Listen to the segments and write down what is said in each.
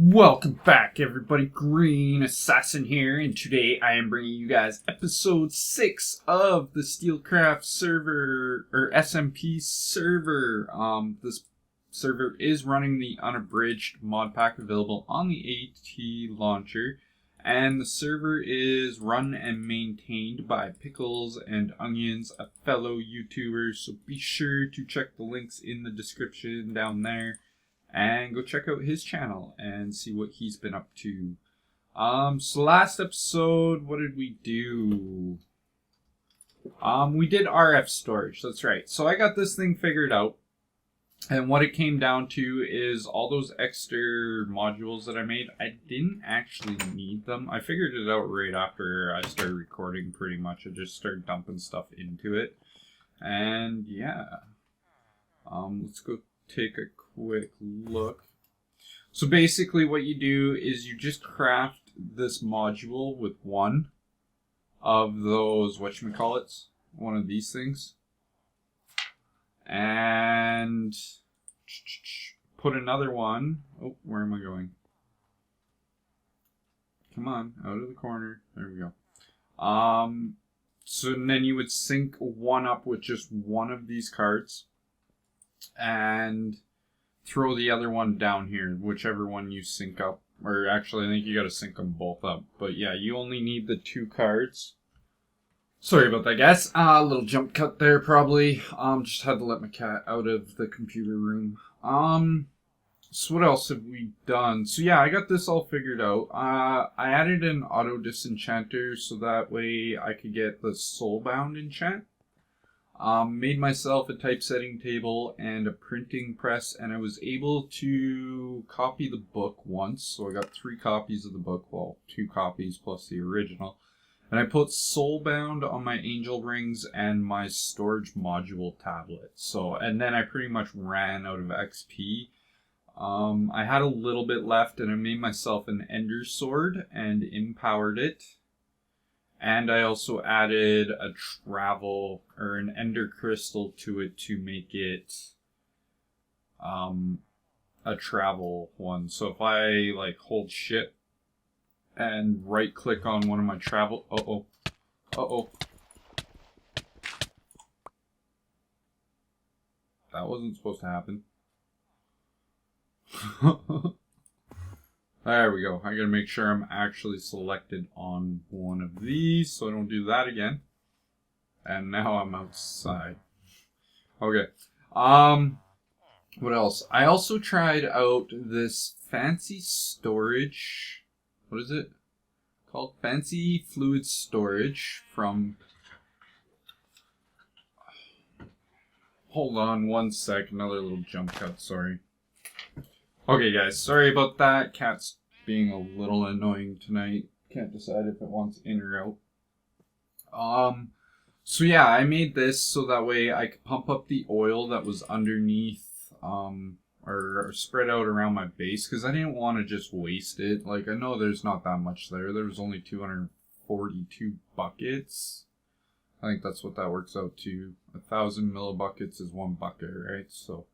Welcome back, everybody. Green Assassin here, and today I am bringing you guys episode 6 of the Steelcraft server, or SMP server. This server is running the Unabridged Modpack available on the AT launcher, and the server is run and maintained by Pickles and Onions, a fellow YouTuber, so be sure to check the links in the description down there. And go check out his channel and see what he's been up to. So last episode, what did we do? We did RF storage, that's right. So I got this thing figured out. And what it came down to is all those extra modules that I made, I didn't actually need them. I figured it out right after I started recording pretty much. I just started dumping stuff into it. And yeah. Let's go take a quick look. So basically what you do is you just craft this module with one of those whatchamacallits, one of these things, and put another one. Oh, where am I going? Come on, out of the corner. There we go. So then you would sync one up with just one of these cards and throw the other one down here, whichever one you sync up. Or actually, I think you gotta sync them both up. But yeah, you only need the 2 cards. Sorry about that, guys. A little jump cut there, probably. Just had to let my cat out of the computer room. So what else have we done? So yeah, I got this all figured out. I added an auto disenchanter so that way I could get the soulbound enchant. Made myself a typesetting table and a printing press, and I was able to copy the book once. So I got 3 copies of the book, well, 2 copies plus the original. And I put Soulbound on my angel rings and my storage module tablet. So, and then I pretty much ran out of XP. I had a little bit left, and I made myself an Ender Sword and empowered it. And I also added a travel or an ender crystal to it to make it a travel one. So if I like hold shit and right click on one of my travel, that wasn't supposed to happen. There we go. I gotta make sure I'm actually selected on one of these so I don't do that again. And now I'm outside. Okay. What else? I also tried out this fancy storage. What is it called? Fancy fluid storage from... Hold on one sec. Another little jump cut. Sorry. Okay, guys, sorry about that. Cat's being a little annoying tonight. Can't decide if it wants in or out. So yeah, I made this so that way I could pump up the oil that was underneath, or spread out around my base, because I didn't want to just waste it. Like, I know there's not that much there. There was only 242 buckets. I think that's what that works out to. 1,000 millibuckets is 1 bucket, right? So...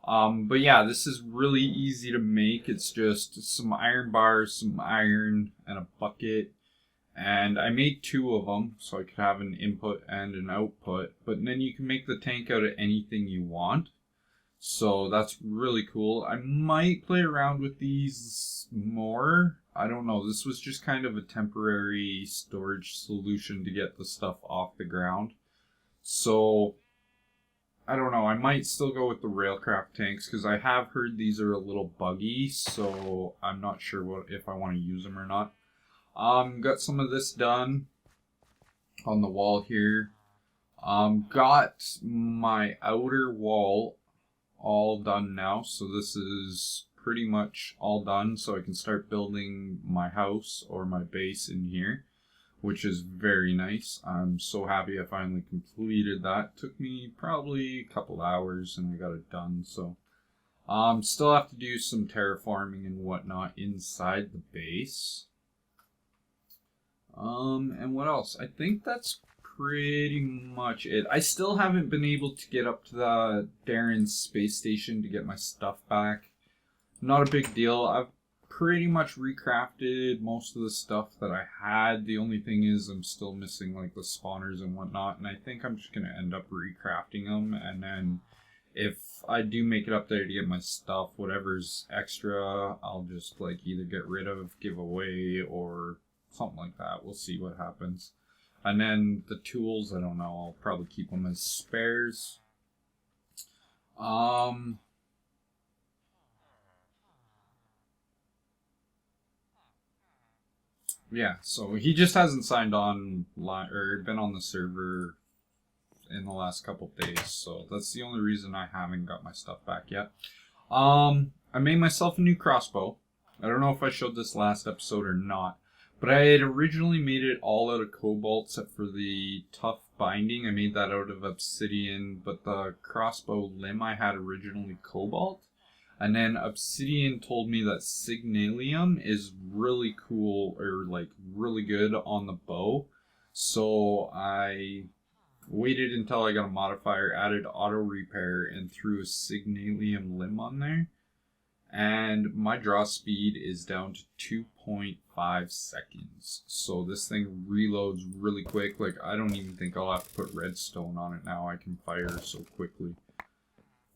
but yeah, this is really easy to make. It's just some iron bars, some iron, and a bucket. And I made 2 of them, so I could have an input and an output. But then you can make the tank out of anything you want. So that's really cool. I might play around with these more. I don't know. This was just kind of a temporary storage solution to get the stuff off the ground. So... I don't know, I might still go with the Railcraft tanks, because I have heard these are a little buggy, so I'm not sure if I want to use them or not. Got some of this done on the wall here. Got my outer wall all done now, so this is pretty much all done, so I can start building my house or my base in here, which is very nice. I'm so happy I finally completed that. Took me probably a couple hours and I got it done. So still have to do some terraforming and whatnot inside the base. And what else? I think that's pretty much it. I still haven't been able to get up to the Darren's space station to get my stuff back. Not a big deal. I've pretty much recrafted most of the stuff that I had. The only thing is I'm still missing like the spawners and whatnot, and I think I'm just going to end up recrafting them, and then if I do make it up there to get my stuff, whatever's extra, I'll just like either get rid of, give away, or something like that. We'll see what happens. And then the tools, I don't know, I'll probably keep them as spares. Yeah, so he just hasn't signed on or been on the server in the last couple of days, so that's the only reason I haven't got my stuff back yet. I made myself a new crossbow. I don't know if I showed this last episode or not, but I had originally made it all out of cobalt except for the tough binding. I made that out of Absydian, but the crossbow limb I had originally cobalt. And then Absydian told me that Signalium is really cool, or like really good on the bow. So I waited until I got a modifier, added auto repair, and threw a Signalium limb on there. And my draw speed is down to 2.5 seconds. So this thing reloads really quick. Like, I don't even think I'll have to put redstone on it now. I can fire so quickly,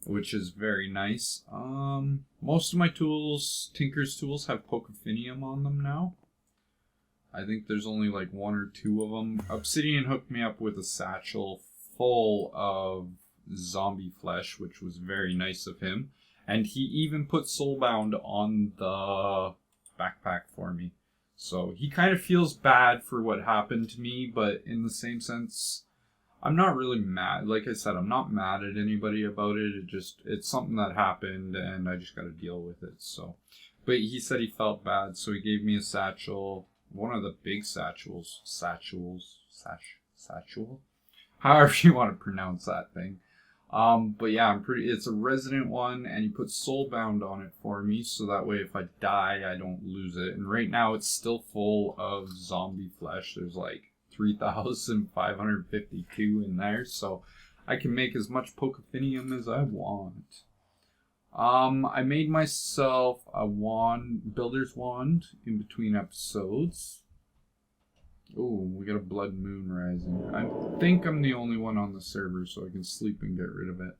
which is very nice. Most of my tools, Tinker's tools, have Pocofinium on them now. I think there's only like 1 or 2 of them. Absydian hooked me up with a satchel full of zombie flesh, which was very nice of him. And he even put Soulbound on the backpack for me. So he kind of feels bad for what happened to me, but in the same sense, I'm not really mad. Like I said, I'm not mad at anybody about it. It's something that happened, and I just got to deal with it. So, but he said he felt bad, so he gave me a satchel, one of the big satchel, however you want to pronounce that thing. But yeah, it's a resident one, and he put Soulbound on it for me, so that way if I die, I don't lose it. And right now, it's still full of zombie flesh. There's like 3,552 in there, so I can make as much Pocofinium as I want. I made myself a builder's wand in between episodes. Oh, we got a blood moon rising. I think I'm the only one on the server, so I can sleep and get rid of it.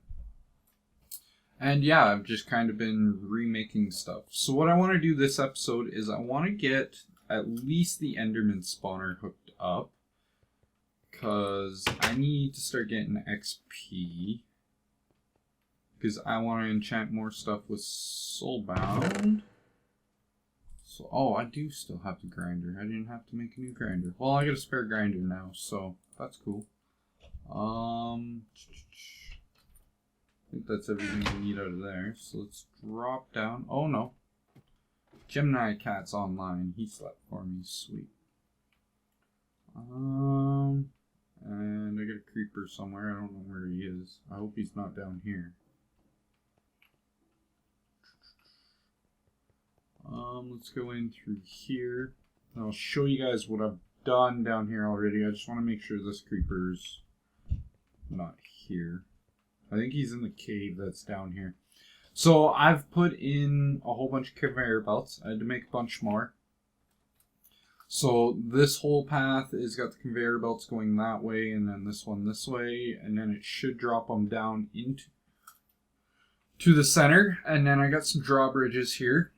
And yeah, I've just kind of been remaking stuff. So what I want to do this episode is I want to get at least the Enderman spawner hooked up, because I need to start getting XP, because I want to enchant more stuff with Soulbound. So, oh, I do still have the grinder. I didn't have to make a new grinder. Well, I got a spare grinder now, so that's cool. I think that's everything we need out of there. So let's drop down. Oh no, Geminika's online. He slept for me. Sweet. And I got a creeper somewhere. I don't know where he is. I hope he's not down here. Let's go in through here. I'll show you guys what I've done down here already. I just want to make sure this creeper's not here. I think he's in the cave that's down here. So I've put in a whole bunch of conveyor belts. I had to make a bunch more. So this whole path has got the conveyor belts going that way, and then this one this way, and then it should drop them down into the center. And then I got some drawbridges here.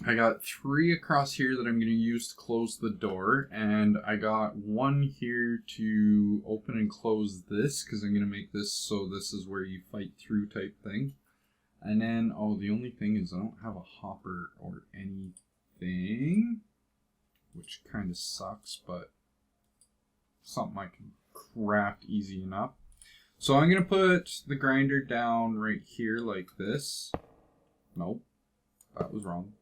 I got 3 across here that I'm going to use to close the door, and I got 1 here to open and close this, because I'm going to make this so this is where you fight through type thing. And then, oh, the only thing is I don't have a hopper or anything, which kind of sucks, but something I can craft easy enough. So I'm going to put the grinder down right here like this. Nope, that was wrong.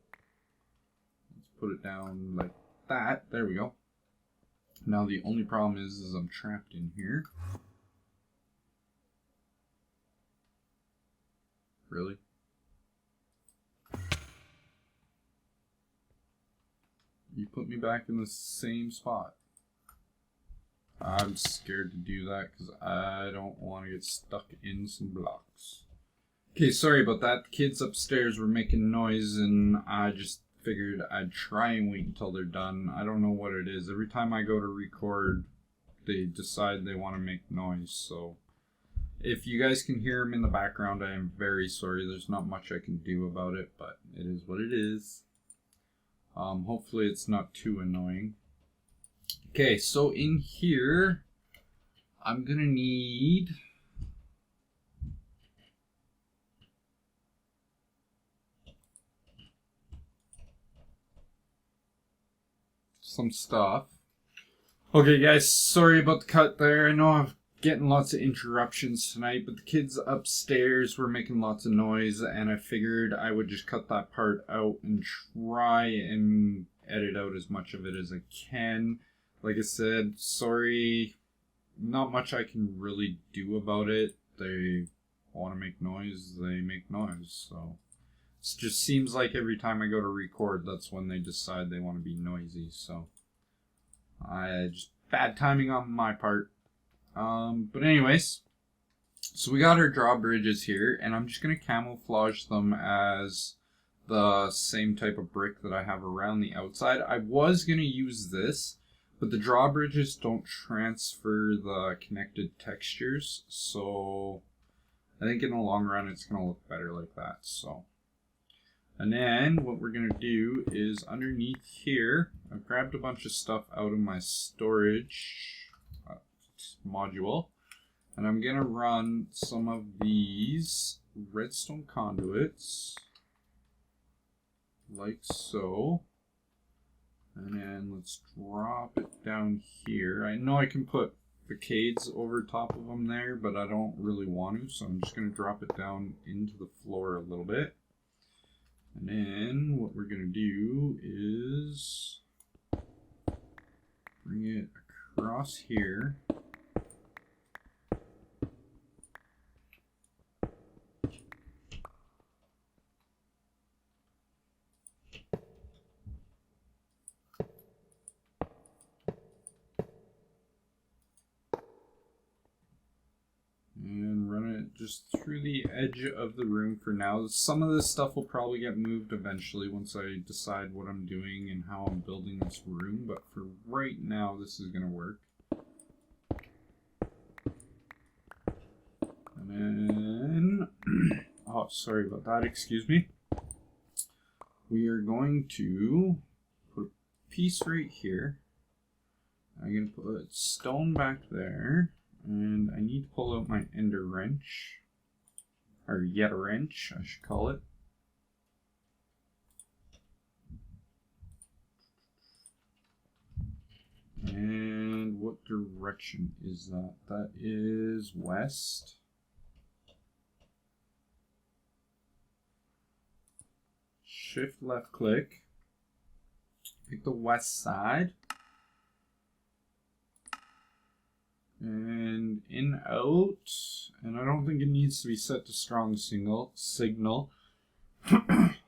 Put it down like that. There we go. Now the only problem is I'm trapped in here. Really? You put me back in the same spot. I'm scared to do that because I don't want to get stuck in some blocks. Okay, sorry about that. The kids upstairs were making noise, and I just figured I'd try and wait until they're done. I don't know what it is. Every time I go to record, they decide they want to make noise. So if you guys can hear them in the background, I am very sorry. There's not much I can do about it, but it is what it is. Hopefully it's not too annoying. Okay, so in here, I'm gonna need some stuff. Okay guys, sorry about the cut there. I know I'm getting lots of interruptions tonight, but the kids upstairs were making lots of noise, and I figured I would just cut that part out and try and edit out as much of it as I can. Like I said, sorry, not much I can really do about it. They want to make noise, they make noise, so it just seems like every time I go to record, that's when they decide they want to be noisy. So just bad timing on my part. But anyways, so we got our drawbridges here, and I'm just going to camouflage them as the same type of brick that I have around the outside. I was going to use this, but the drawbridges don't transfer the connected textures, so I think in the long run it's going to look better like that. So, and then what we're going to do is underneath here, I've grabbed a bunch of stuff out of my storage module, and I'm going to run some of these redstone conduits like so, and then let's drop it down here. I know I can put facades over top of them there, but I don't really want to, so I'm just going to drop it down into the floor a little bit. And then what we're going to do is bring it across here. And run it just through the edge of the room for now. Some of this stuff will probably get moved eventually once I decide what I'm doing and how I'm building this room, but for right now this is going to work. And then, oh, sorry about that, excuse me. We are going to put a piece right here. I'm going to put stone back there. And I need to pull out my ender wrench, or yet a wrench, I should call it. And what direction is that? That is west. Shift left click, pick the west side. And in, out, and I don't think it needs to be set to strong signal.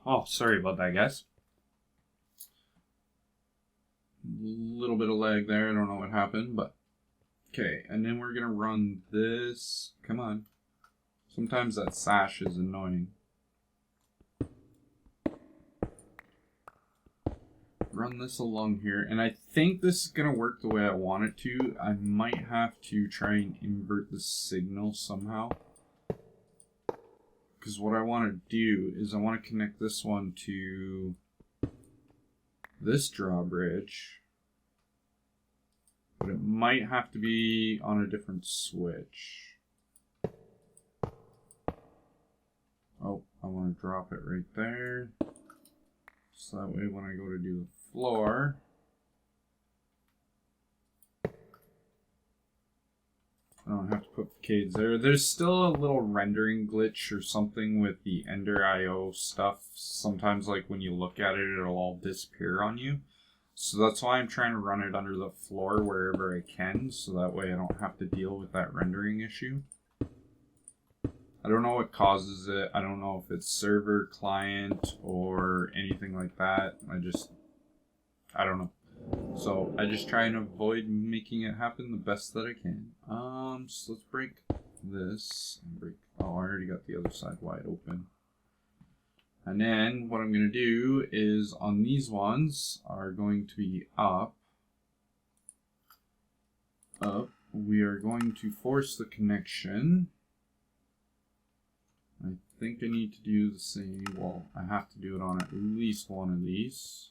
Oh, sorry about that, guys. Little bit of lag there, I don't know what happened, but okay. And then we're gonna run this, come on. Sometimes that sash is annoying. Run this along here, and I think this is going to work the way I want it to. I might have to try and invert the signal somehow, because what I want to do is I want to connect this one to this drawbridge, but it might have to be on a different switch. Oh, I want to drop it right there, so that way when I go to do the floor, I don't have to put facades there. There's still a little rendering glitch or something with the Ender IO stuff. Sometimes, like, when you look at it, it'll all disappear on you. So that's why I'm trying to run it under the floor wherever I can, so that way I don't have to deal with that rendering issue. I don't know what causes it. I don't know if it's server, client, or anything like that. I don't know. So I just try and avoid making it happen the best that I can. So let's break this and break. Oh, I already got the other side wide open. And then what I'm going to do is on these ones are going to be up. We are going to force the connection. I think I need to do the same. Well, I have to do it on at least one of these.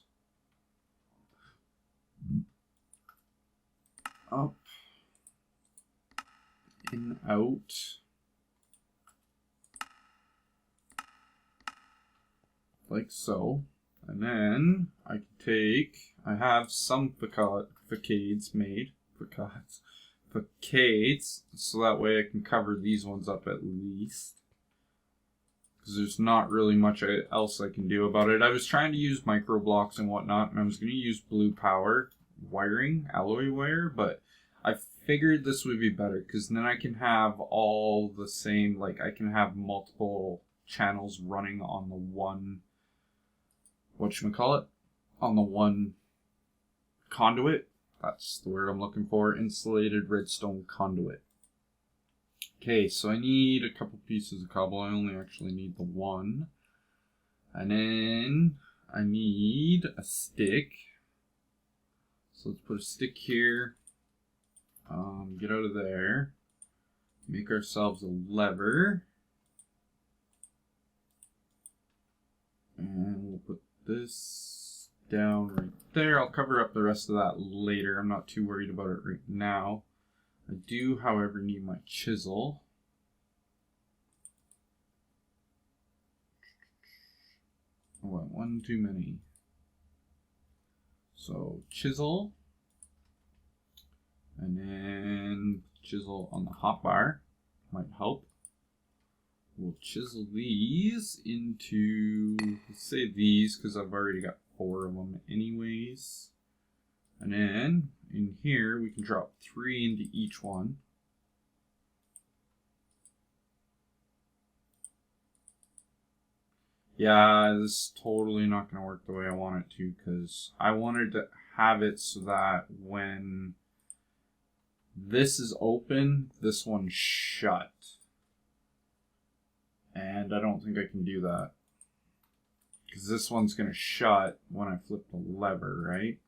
Up. In, out. Like so. And then I can take, I have some facades made. Facades. So that way I can cover these ones up at least. Because there's not really much else I can do about it. I was trying to use micro blocks and whatnot, and I was going to use blue power wiring, alloy wire, but I figured this would be better because then I can have all the same, like I can have multiple channels running on the one, whatchamacallit, on the one conduit. That's the word I'm looking for, insulated redstone conduit. Okay, so I need a couple pieces of cobble. I only actually need the one. And then I need a stick. So let's put a stick here. Get out of there. Make ourselves a lever. And we'll put this down right there. I'll cover up the rest of that later. I'm not too worried about it right now. I do, however, need my chisel. I went one too many. So, chisel. And then chisel on the hotbar. Might help. We'll chisel these into, let's say these, because I've already got 4 of them anyways. And then in here we can drop 3 into each one. Yeah, this is totally not going to work the way I want it to, because I wanted to have it so that when this is open, this one's shut. And I don't think I can do that. Because this one's going to shut when I flip the lever, right?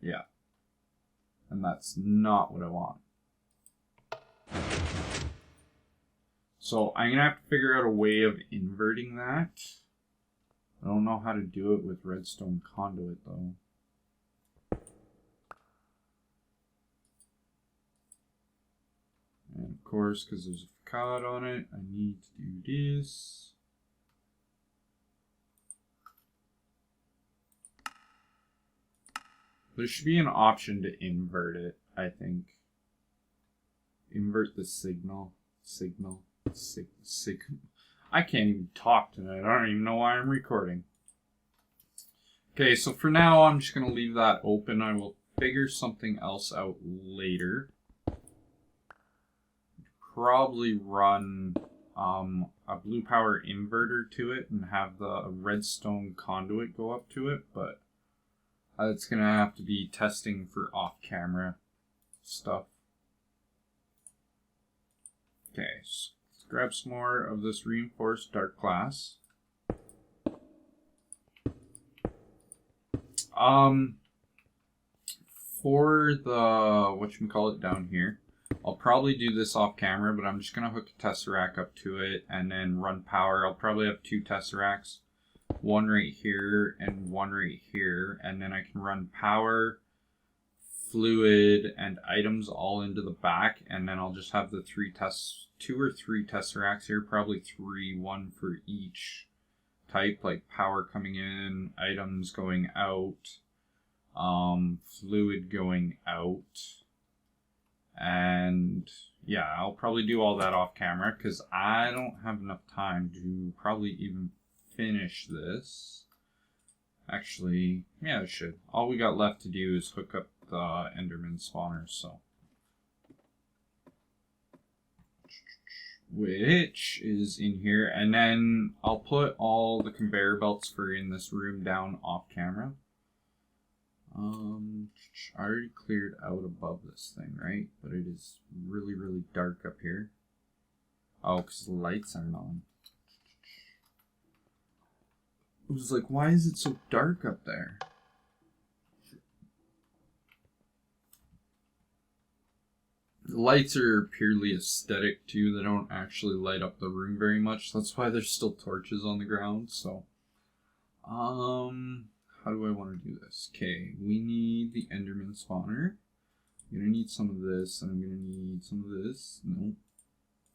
Yeah. And that's not what I want. So I'm going to have to figure out a way of inverting that. I don't know how to do it with redstone conduit though. And of course, because there's a facade on it, I need to do this. There should be an option to invert it, I think. Invert the signal. I can't even talk tonight. I don't even know why I'm recording. Okay, so for now, I'm just going to leave that open. I will figure something else out later. Probably run a blue power inverter to it and have the redstone conduit go up to it, but it's going to have to be testing for off-camera stuff. Okay, so let's grab some more of this reinforced dark glass. For the, whatchamacallit down here, I'll probably do this off camera, but I'm just going to hook a tesseract up to it and then run power. I'll probably have 2 tesseracts, one right here and one right here, and then I can run power, fluid, and items all into the back, and then I'll just have the 2 or 3 tesseracts here, probably 3, 1 for each type, like power coming in, items going out, fluid going out. And yeah, I'll probably do all that off camera because I don't have enough time to probably even finish this. Actually, yeah, I should. All we got left to do is hook up the Enderman spawners, so. Which is in here, and then I'll put all the conveyor belts for in this room down off camera. I already cleared out above this thing, right? But it is really, really dark up here. Oh, because the lights aren't on. It was like, why is it so dark up there? The lights are purely aesthetic too. They don't actually light up the room very much. That's why there's still torches on the ground. So, how do I want to do this? Okay, we need the Enderman spawner. I'm gonna need some of this, and I'm gonna need some of this. Nope.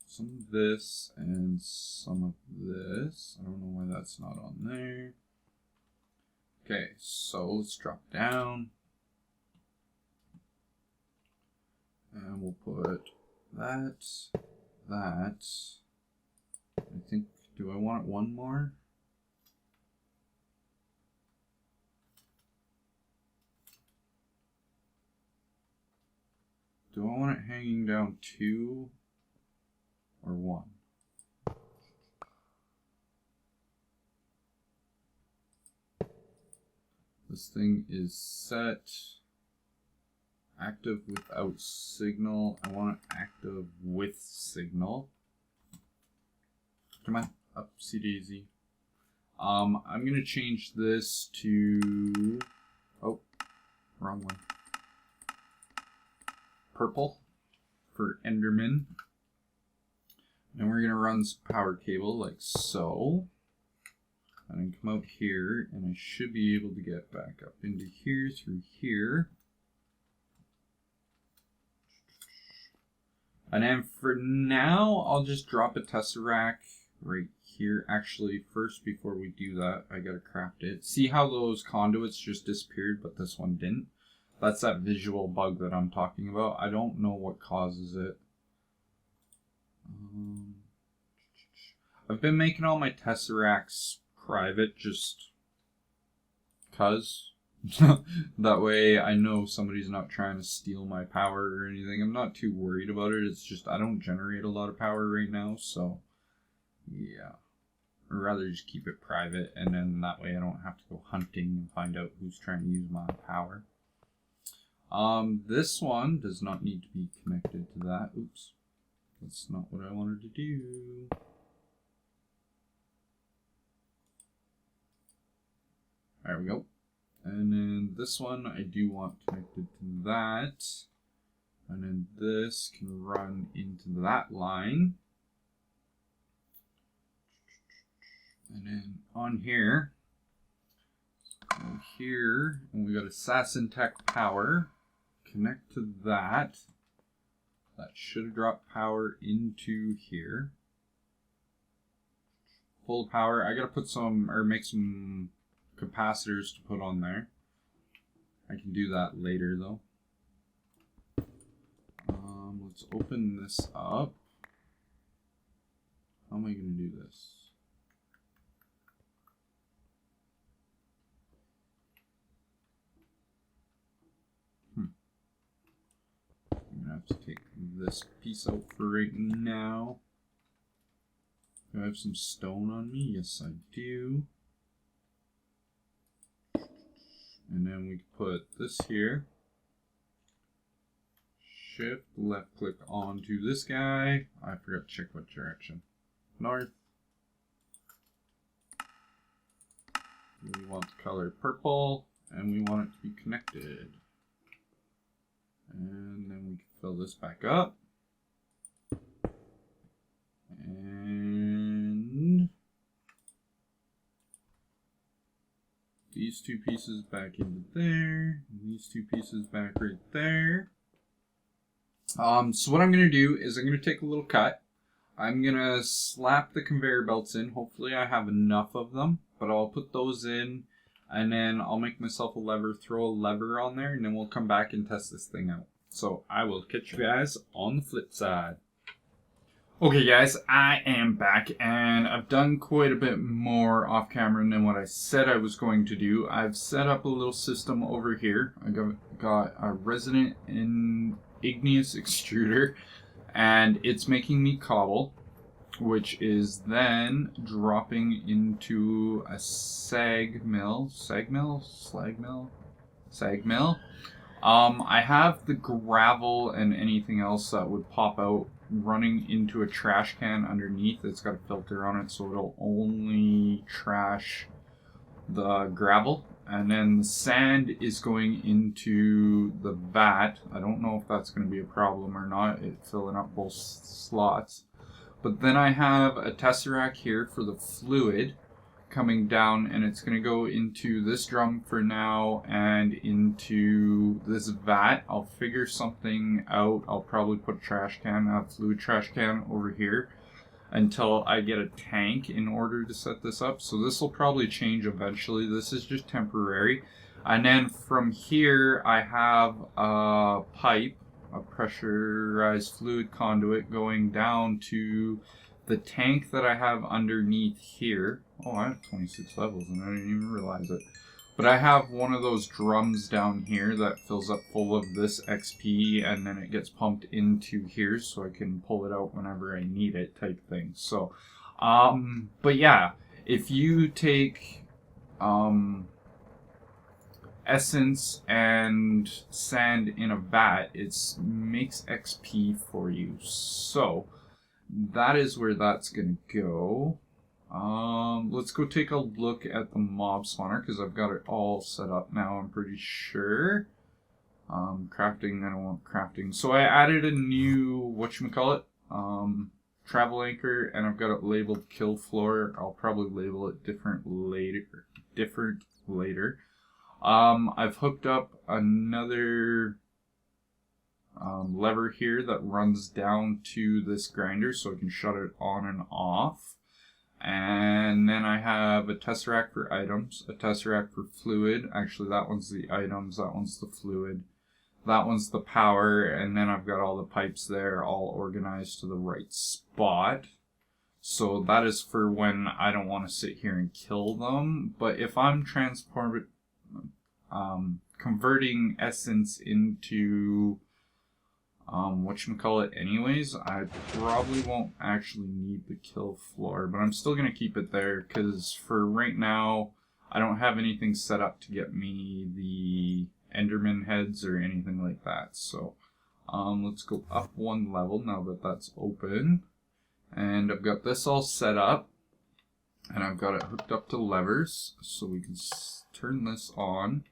Some of this and some of this. I don't know why that's not on there. Okay, so let's drop down. And we'll put that. I think, do I want one more? Do I want it hanging down 2 or 1? This thing is set. Active without signal. I want it active with signal. Come on, upsy daisy. I'm gonna change this to, oh, wrong one. Purple for Enderman. And we're gonna run some power cable like so. And then come out here, and I should be able to get back up into here through here. And then for now, I'll just drop a tesseract right here. Actually, first, before we do that, I gotta craft it. See how those conduits just disappeared, but this one didn't? That's that visual bug that I'm talking about. I don't know what causes it. I've been making all my tesseracts private just cause. That way I know somebody's not trying to steal my power or anything. I'm not too worried about it. It's just I don't generate a lot of power right now, so yeah. I'd rather just keep it private, and then that way I don't have to go hunting and find out who's trying to use my power. This one does not need to be connected to that. Oops. That's not what I wanted to do. There we go. And then this one I do want connected to that. And then this can run into that line. And then on here, go here, and we got Assassin Tech power. Connect to that. That should drop power into here. Full power. I gotta put some, or make some capacitors to put on there. I can do that later though. Let's open this up. How am I going to do this? I'm going to have to take this piece out for right now. Do I have some stone on me? Yes, I do. And then we put this here. Shift, left click onto this guy. I forgot to check what direction. North. We want the color purple, and we want it to be connected. And then we can fill this back up. And these two pieces back into there. And these two pieces back right there. So what I'm going to do is I'm going to take a little cut. I'm going to slap the conveyor belts in. Hopefully I have enough of them, but I'll put those in, and then I'll make myself a lever, throw a lever on there, and then we'll come back and test this thing out. So I will catch you guys on the flip side. Okay guys, I am back, and I've done quite a bit more off camera than what I said I was going to do. I've set up a little system over here. I got a resident igneous extruder, and it's making me cobble, which is then dropping into a slag mill, sag mill. I have the gravel and anything else that would pop out running into a trash can underneath. It's got a filter on it, so it'll only trash the gravel. And then the sand is going into the vat. I don't know if that's going to be a problem or not, it's filling up both slots. But then I have a tesseract here for the fluid coming down, and it's going to go into this drum for now and into this vat. I'll figure something out. I'll probably put a trash can, a fluid trash can over here until I get a tank in order to set this up. So this will probably change eventually. This is just temporary. And then from here I have a pipe, a pressurized fluid conduit going down to the tank that I have underneath here. Oh, I have 26 levels and I didn't even realize it. But I have one of those drums down here that fills up full of this XP, and then it gets pumped into here so I can pull it out whenever I need it, type thing. So, but yeah, if you take essence and sand in a vat, it makes XP for you. So that is where that's gonna go. Let's go take a look at the mob spawner because I've got it all set up now, I'm pretty sure. Crafting, I don't want crafting. So I added a new, whatchamacallit, travel anchor, and I've got it labeled kill floor. I'll probably label it different later. I've hooked up another lever here that runs down to this grinder so I can shut it on and off. And then I have a tesseract for items, a tesseract for fluid. Actually, that one's the items, that one's the fluid, that one's the power, and then I've got all the pipes there all organized to the right spot. So that is for when I don't want to sit here and kill them. But if I'm converting essence into whatchamacallit anyways, I probably won't actually need the kill floor, but I'm still going to keep it there because for right now I don't have anything set up to get me the Enderman heads or anything like that. So let's go up one level now that that's open, and I've got this all set up and I've got it hooked up to levers so we can turn this on.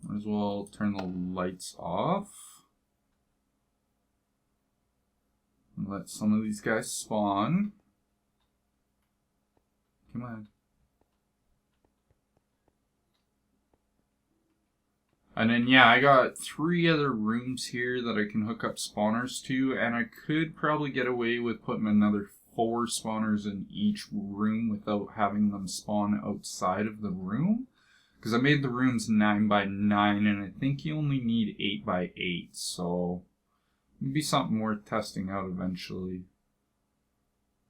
Might as well turn the lights off. Let some of these guys spawn. Come on. And then yeah, I got 3 other rooms here that I can hook up spawners to, and I could probably get away with putting another 4 spawners in each room without having them spawn outside of the room. Because I made the rooms 9 by 9, and I think you only need 8 by 8, so it'd be something worth testing out eventually.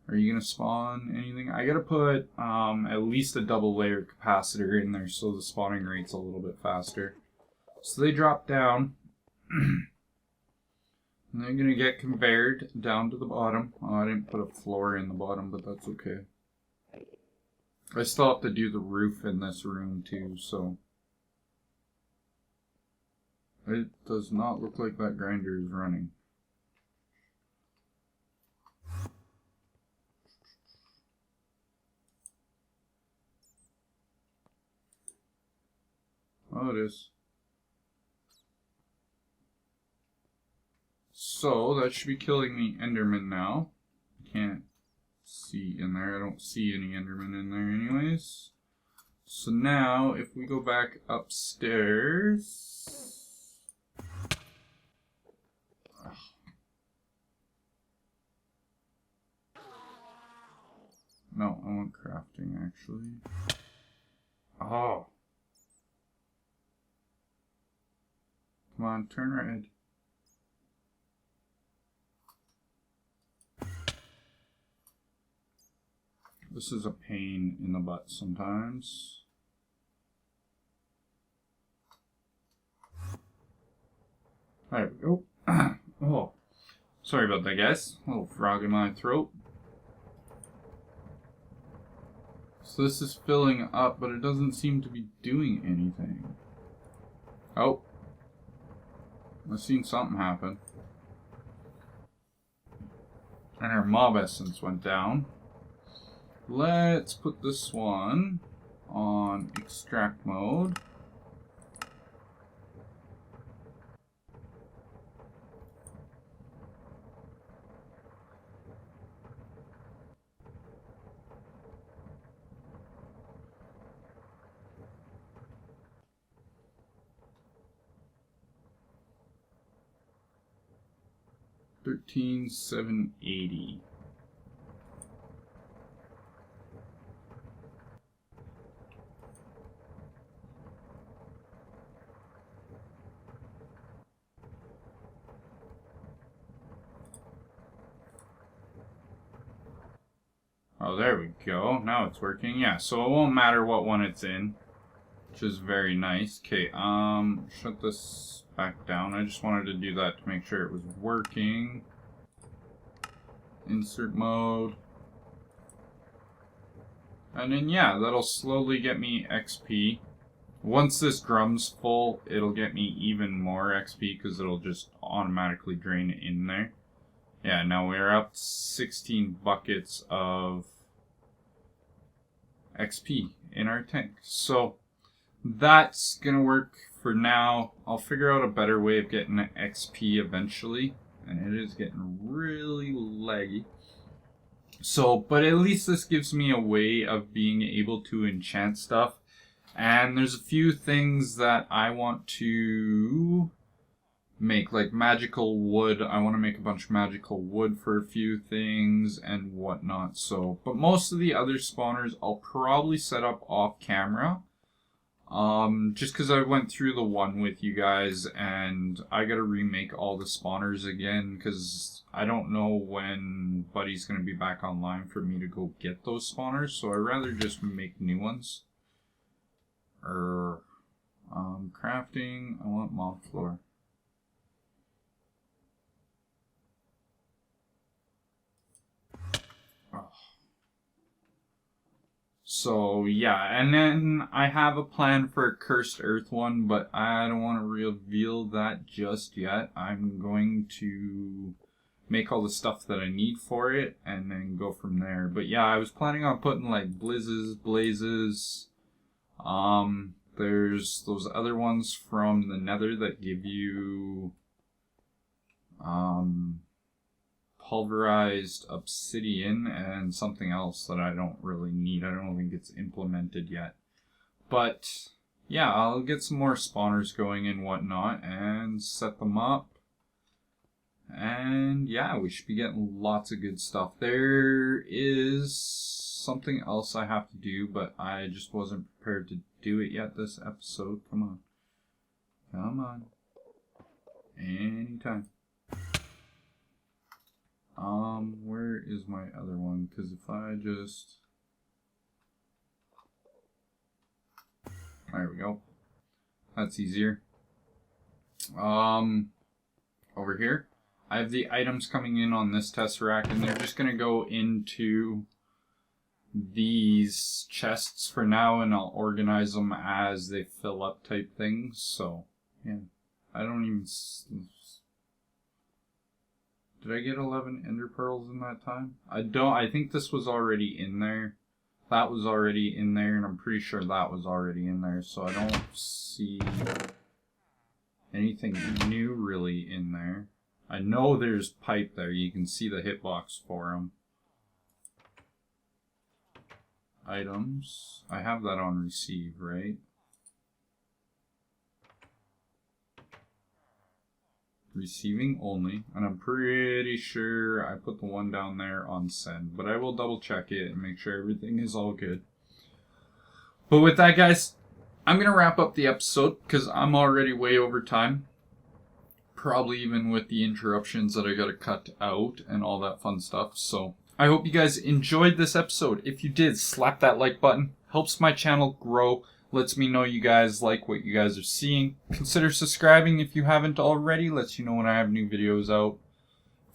Are you gonna spawn anything? I gotta put at least a double layer capacitor in there so the spawning rate's a little bit faster. So they drop down. And they're gonna get conveyed down to the bottom. Oh, I didn't put a floor in the bottom, but that's okay. I still have to do the roof in this room too, so it does not look like that grinder is running. Oh, it is. So that should be killing the Enderman now. Can't see in there. I don't see any Enderman in there anyways. So now if we go back upstairs. No, I want crafting actually. Oh. Come on, turn red. This is a pain in the butt sometimes. There we go. Oh, sorry about that, guys. A little frog in my throat. So this is filling up, but it doesn't seem to be doing anything. Oh. I've seen something happen. And our mob essence went down. Let's put this one on extract mode. $13,780. Oh, there we go. Now it's working. Yeah, so it won't matter what one it's in, which is very nice. Okay, shut this back down. I just wanted to do that to make sure it was working. Insert mode. And then, yeah, that'll slowly get me XP. Once this drum's full, it'll get me even more XP because it'll just automatically drain it in there. Yeah, now we're up 16 buckets of XP in our tank. So that's gonna work for now. I'll figure out a better way of getting XP eventually. And it is getting really laggy. So, but at least this gives me a way of being able to enchant stuff. And there's a few things that I want to make, like magical wood. I want to make a bunch of magical wood for a few things and whatnot. So, but most of the other spawners I'll probably set up off camera. Just because I went through the one with you guys and I gotta remake all the spawners again because I don't know when Buddy's gonna be back online for me to go get those spawners, so I'd rather just make new ones. Crafting, I want mob floor. Oh. So yeah, and then I have a plan for a Cursed Earth one, but I don't want to reveal that just yet. I'm going to make all the stuff that I need for it and then go from there. But yeah, I was planning on putting like blazes. There's those other ones from the Nether that give you pulverized obsidian and something else that I don't really need. I don't think it's implemented yet. But yeah, I'll get some more spawners going and whatnot and set them up. And yeah, we should be getting lots of good stuff. There is something else I have to do, but I just wasn't prepared to do it yet this episode. Come on. Come on. Anytime. Where is my other one? Because if I just... There we go. That's easier. Over here, I have the items coming in on this tesseract, and they're just going to go into these chests for now, and I'll organize them as they fill up type things. So, yeah. I don't even... Did I get 11 ender pearls in that time? I think this was already in there. That was already in there, and I'm pretty sure that was already in there, so I don't see anything new really in there. I know there's pipe there. You can see the hitbox for them. Items. I have that on receive, right? Receiving only, and I'm pretty sure I put the one down there on send, but I will double check it and make sure everything is all good. But with that, guys, I'm gonna wrap up the episode because I'm already way over time, probably even with the interruptions that I gotta cut out and all that fun stuff. So I hope you guys enjoyed this episode. If you did, slap that like button. Helps my channel grow. Lets me know you guys like what you guys are seeing. Consider subscribing if you haven't already. Lets you know when I have new videos out.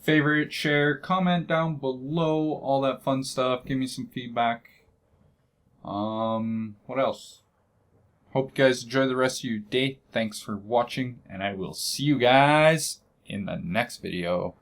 Favorite, share, comment down below. All that fun stuff. Give me some feedback. What else? Hope you guys enjoy the rest of your day. Thanks for watching, and I will see you guys in the next video.